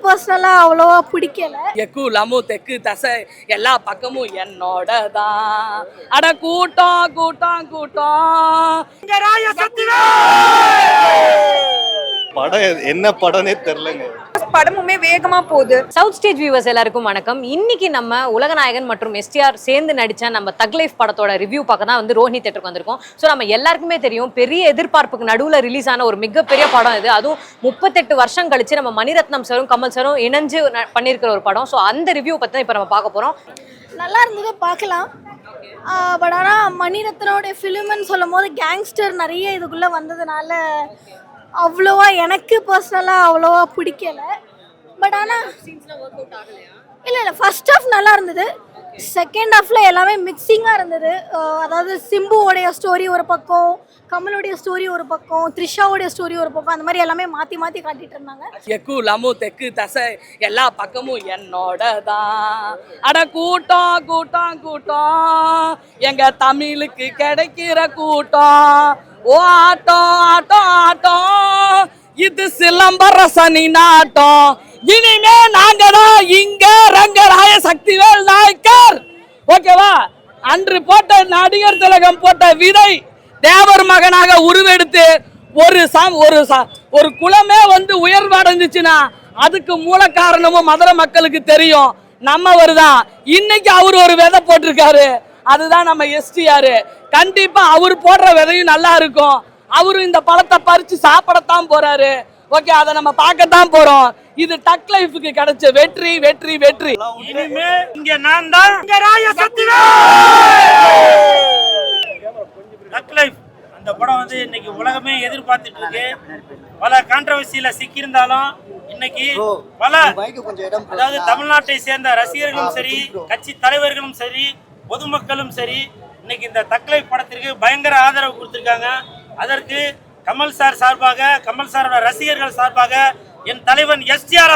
பர்சனலா அவ்வளவா பிடிக்கல. எக்கு லமு தெக்கு தசை எல்லா பக்கமும் என்னோட தான். அட கூட்டம் கூட்டம் கூட்டம். படம் என்ன படம்னே தெரியலங்க. படமுமே வேகமா போகுது. சவுத் ஸ்டேஜ் வியூவர்ஸ் எல்லாருக்கும் வணக்கம். இன்னைக்கு நம்ம உலகநாயகன் மற்றும் எஸ்டிஆர் சேர்ந்து நடிச்ச நம்ம தக் லைஃப் படத்தோட ரிவ்யூ பார்க்க தான் வந்து ரோஹினி தியேட்டருக்கு வந்திருக்கோம். ஸோ நம்ம எல்லாருக்குமே தெரியும், பெரிய எதிர்பார்ப்புக்கு நடுவில் ரிலீஸ் ஆன ஒரு மிகப்பெரிய படம் இது. அதுவும் 38 வருஷம் கழிச்சு நம்ம மணிரத்னம் சாரும் கமல் சாரும் இணைஞ்சு பண்ணியிருக்கிற ஒரு படம். ஸோ அந்த ரிவ்யூ பற்றி தான் இப்போ நம்ம பார்க்க போகிறோம். நல்லா இருந்தது, பார்க்கலாம். பட் ஆனால் மணிரத்னோடைய ஃபிலிம்னு சொல்லும் போது கேங்ஸ்டர் நிறைய இதுக்குள்ளே வந்ததுனால அவ்வளோவா எனக்கு பர்சனலாக அவ்வளோவா பிடிக்கல. பட் ஆனால் இல்லை ஃபர்ஸ்ட் ஹாஃப் நல்லா இருந்தது. செகண்ட் ஹாஃபில் எல்லாமே மிக்சிங்காக இருந்தது. அதாவது சிம்புவோடைய ஸ்டோரி ஒரு பக்கம், கமலோடைய ஸ்டோரி ஒரு பக்கம், த்ரிஷாவோடைய ஸ்டோரி ஒரு பக்கம், அந்த மாதிரி எல்லாமே மாற்றி மாற்றி காட்டிட்டு இருந்தாங்க. எக்கு லமு தெக்கு தசை எல்லா பக்கமும் என்னோட தான். அட கூட்டம் கூட்டம் கூட்டம் எங்க தமிழுக்கு கிடைக்கிற கூட்டம். ஓ ஆட்டம் ஆட்டம் ஆட்டம் இது சிலம்பரசனி நாட்டம். இனிமே நாங்கதான் இங்க ரங்கராய சக்திவேல் நாயக்கர். ஓகேவா? அன்று போட்ட நடிகர் திலகம் போட்ட விதை தேவர் மகனாக உருவெடுத்து ஒரு குலமே வந்து உயர்வடைஞ்சிச்சுன்னா அதுக்கு மூல காரணமும் மதுரை மக்களுக்கு தெரியும். நம்மவர் தான். இன்னைக்கு அவர் ஒரு விதை போட்டிருக்காரு, அதுதான் நம்ம எஸ்டிஆர். கண்டிப்பா அவர் போடுற விதையும் நல்லா இருக்கும். அவரும் இந்த பழத்தை பறிச்சு சாப்பிடத்தான் போறாரு. ஓகே, அதை நம்ம பார்க்கத்தான் போறோம். இது டக் லைஃப்க்கு கிடைச்ச வெற்றி வெற்றி வெற்றி. இனிமே இங்க நான் தான் டக் லைஃப். அந்த படம் வந்து இன்னைக்கு உலகமே எதிர்பார்த்துட்டு இருக்கு. பல கான்ட்ரவர்சியில சிக்கியிருந்தாலும் இன்னைக்கு பல அதாவது தமிழ்நாட்டை சேர்ந்த ரசிகர்களும் சரி, கட்சி தலைவர்களும் சரி, பொதுமக்களும் சரி இன்னைக்கு இந்த தக் லைஃப் படத்திற்கு பயங்கர ஆதரவு கொடுத்திருக்காங்க. அதற்கு கமல் சார் சார்பாக, கமல் சாரோட ரசிகர்கள் சார்பாக என் தலைவன் எஸ்டிஆர்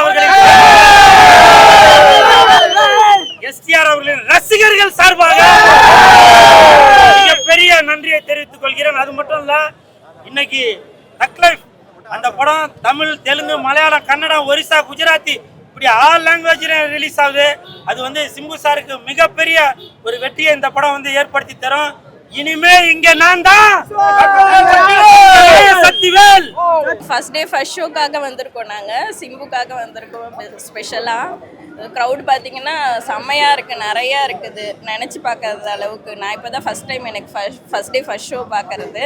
அவர்களின் ரசிகர்கள் சார்பாக பெரிய நன்றியை தெரிவித்துக் கொள்கிறேன். அது மட்டும் இல்ல, இன்னைக்கு தக் லைஃப் அந்த படம் தமிழ், தெலுங்கு, மலையாளம், கன்னடம், ஒரிசா, குஜராத்தி இப்படி ஆல் லாங்குவேஜ்ல ரிலீஸ் ஆகுது. அது வந்து சிம்பு சாருக்கு மிகப்பெரிய ஒரு வெற்றியை இந்த படம் வந்து ஏற்படுத்தி தரும். இனிமே இங்க நான் தான் சக்திவேல். ஃபர்ஸ்ட் டே ஃபர்ஸ்ட் ஷோக்காக வந்திருக்கோம். நாங்கள் சிம்புக்காக வந்திருக்கோம் ஸ்பெஷலாக. க்ரௌட் பார்த்தீங்கன்னா செம்மையாக இருக்குது, நிறையா இருக்குது, நினச்சி பார்க்காத அளவுக்கு. நான் இப்போ தான் ஃபஸ்ட் டைம் எனக்கு ஃபர்ஸ்ட் டே ஃபர்ஸ்ட் ஷோ பார்க்குறது.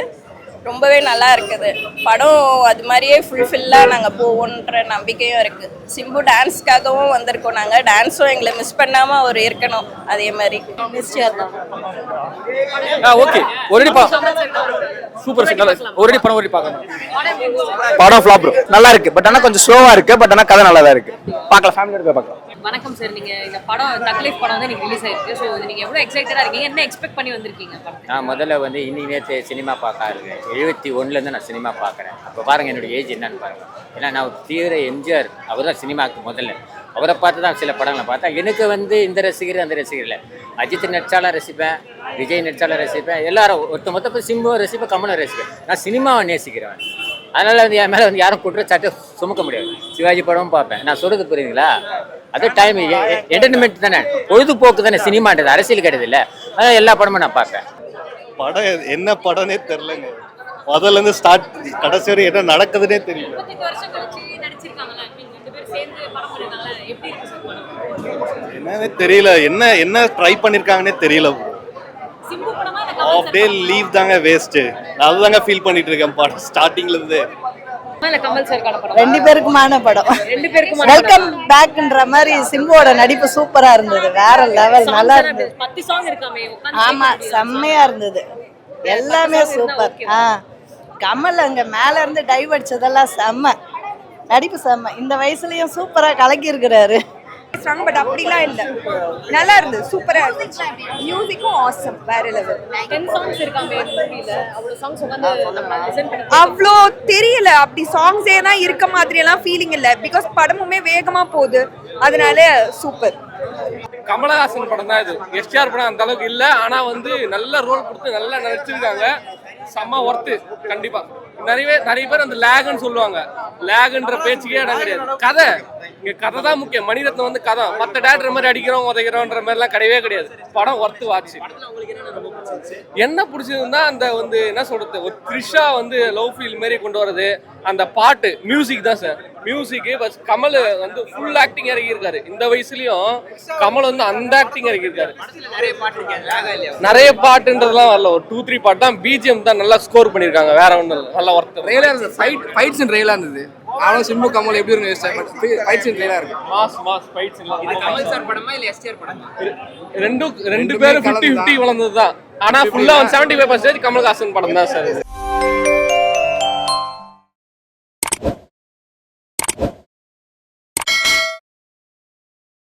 ரொம்பவே நல்லா இருக்குது படம். அது மாதிரியே ஃபுல்ஃபில்லாக நாங்கள் போவோன்ற நம்பிக்கையும் இருக்குது. சிம்பு டான்ஸ்க்காகவும் வந்திருக்கோம். நாங்கள் டான்ஸும் எங்களை மிஸ் பண்ணாமல் அவர் இருக்கணும். அதே மாதிரி எஸ்டிஆர் தான். ஓகே, ஒரே சூப்பர் ஒரே படம் ஒரே பார்க்கணும். படம் ஃப்ளாப் ப்ரோ, நல்லா இருக்கு. பட் ஆனால் கொஞ்சம் ஸ்லோவா இருக்கு. பட் ஆனால் கதை நல்லா தான் இருக்கு. பார்க்கலாம், ஃபேமிலியோட போய் பார்க்கலாம். வணக்கம் சார், நீங்க இந்த படம் தக் லைஃப் படம் வந்து ரிலீஸ் ஆயிருக்கு. ஸோ நீங்க எவ்வளவு எக்ஸைட்டடா இருக்கீங்க? என்ன எக்ஸ்பெக்ட் பண்ணி வந்திருக்கீங்க? நான் முதல்ல வந்து இன்னைக்கு நேற்று சினிமா பார்க்க இருக்கேன். 71 நான் சினிமா பார்க்குறேன். அப்போ பாருங்கள் என்னுடைய ஏஜ் என்னன்னு பாருங்கள். ஏன்னா நான் தீவிர எம்ஜிஆர். அவர் தான் சினிமாவுக்கு முதல்ல. அவரை பார்த்து தான் சில படங்களை பார்த்தா எனக்கு வந்து இந்த ரசிகர் அந்த ரசிகர் இல்லை. அஜித் நடிச்சாலும் ரசிப்பேன், விஜய் நடிச்சாலும் ரசிப்பேன், எல்லாரும் மொத்த சிம்புவை ரசிப்பேன், கமலை ரசிப்பேன். நான் சினிமாவை நேசிக்கிறேன். அதனால் வந்து என் மேலே வந்து யாரும் குற்றச்சாட்டு சுமக்க முடியாது. சிவாஜி படமும் பார்ப்பேன். நான் சொல்கிறது புரியுதுங்களா? அது டைம் என்டர்டைன்மெண்ட் தானே, பொழுதுபோக்கு தானே சினிமான்றது, அரசியல் கிடையாது இல்லை. அதனால் எல்லா படமும் நான் பார்ப்பேன். படம் என்ன படம்னே தெரியலங்க. முதல்ல இருந்து ஸ்டார்ட் கடைசி வரை என்ன நடக்குதுன்னே தெரியல. என்னன்னே தெரியல, என்ன ட்ரை பண்ணிருக்காங்கன்னே தெரியல. ஆஃப் டே லீவ் தாங்க வேஸ்ட். அதுதாங்க ஃபீல் பண்ணிட்டு இருக்கேன் படம் ஸ்டார்டிங்ல இருந்து. ரெண்டு பேருக்குமான படம், வெல்கம் பேக்ன்ற மாதிரி. சிம்புவோட நடிப்பு சூப்பரா இருந்தது, வேற லெவல், நல்லா இருந்தது. ஆமா, செம்மையா இருந்தது, எல்லாமே சூப்பர். கமல் அங்க மேல இருந்து டைவ் அடிச்சதெல்லாம் செம்ம, நடிப்பு செம்ம. இந்த வயசுலயும் சூப்பரா கலக்கி இருக்கிறாரு. பட் அப்படிலாம் இல்ல, நல்லா இருந்தது, சூப்பரா இருந்துச்சு. மியூசிக்கும் ஆசம், வேற லெவல். 10 சாங்ஸ் இருக்காங்க மூவில. அவ்வளவு சாங்ஸ் வந்து நம்ம லிசன் பண்ணி அவ்வளோ தெரியல. அப்படி சாங்ஸே தான் இருக்க மாதிரி எல்லாம் ஃபீலிங் இல்ல. பிகாஸ் படமுமே வேகமா போகுது, அதனால சூப்பர். கமலஹாசன் படம் தான் இது. எஸ்டிஆர் படம் அந்த அளவுக்கு இல்லை. ஆனா வந்து நல்ல ரோல் கொடுத்து நல்லா நடிச்சிருக்காங்க. செம்ம ஒர்த்து கண்டிப்பா. நிறைய பேர் அந்த லேக்னு சொல்லுவாங்க. லேக்ன்ற பேச்சுக்கே இடம் கிடையாது. கதை இங்க கதை தான் முக்கியம். மணிரத்னம் வந்து கதை, மற்ற டேரக்டர் மாதிரி அடிக்கிறோம் உதைக்கிறோன்ற மாதிரிலாம் கிடையவே கிடையாது. படம் ஒர்த்து வாட்ச். என்ன பிடிச்சதுன்னா அந்த வந்து என்ன சொல்றது, ஒரு த்ரிஷா வந்து லவ் ஃபீல் மாரி கொண்டு வரது, அந்த பாட்டு மியூசிக் தான் சார். மியூசிக்கு பஸ் கமல் வந்து ஃபுல் ஆக்டிங் இறக்கியிருக்காரு. இந்த வயசுலயும் கமல் வந்து அந்த ஆக்டிங் இறக்கியிருக்காரு. நிறைய பாட்டுன்றதுலாம் வரல, ஒரு 2-3 பாட்டு தான். பிஜிஎம் தான் நல்லா ஸ்கோர் பண்ணியிருக்காங்க, வேற ஒன்றும் இல்லை. நல்லா ஒர்த். ரியலா இருந்தது, ஃபைட் சீன் ரியலா இருந்தது. ஆனா சிம்பு கமல் எப்படி இருக்கு, ஃபைட் சீன் ரியலா இருக்கு. மாஸ் ஃபைட்ஸ் எல்லாம். இது கமல் சார் படமா இல்ல எஸ்டிஆர் படமா? ரெண்டு பேரும் 50-50 வளர்ந்தது தான். ஆனா ஃபுல்லா 75% கமல்ஹாசன் படம் தான் சார்.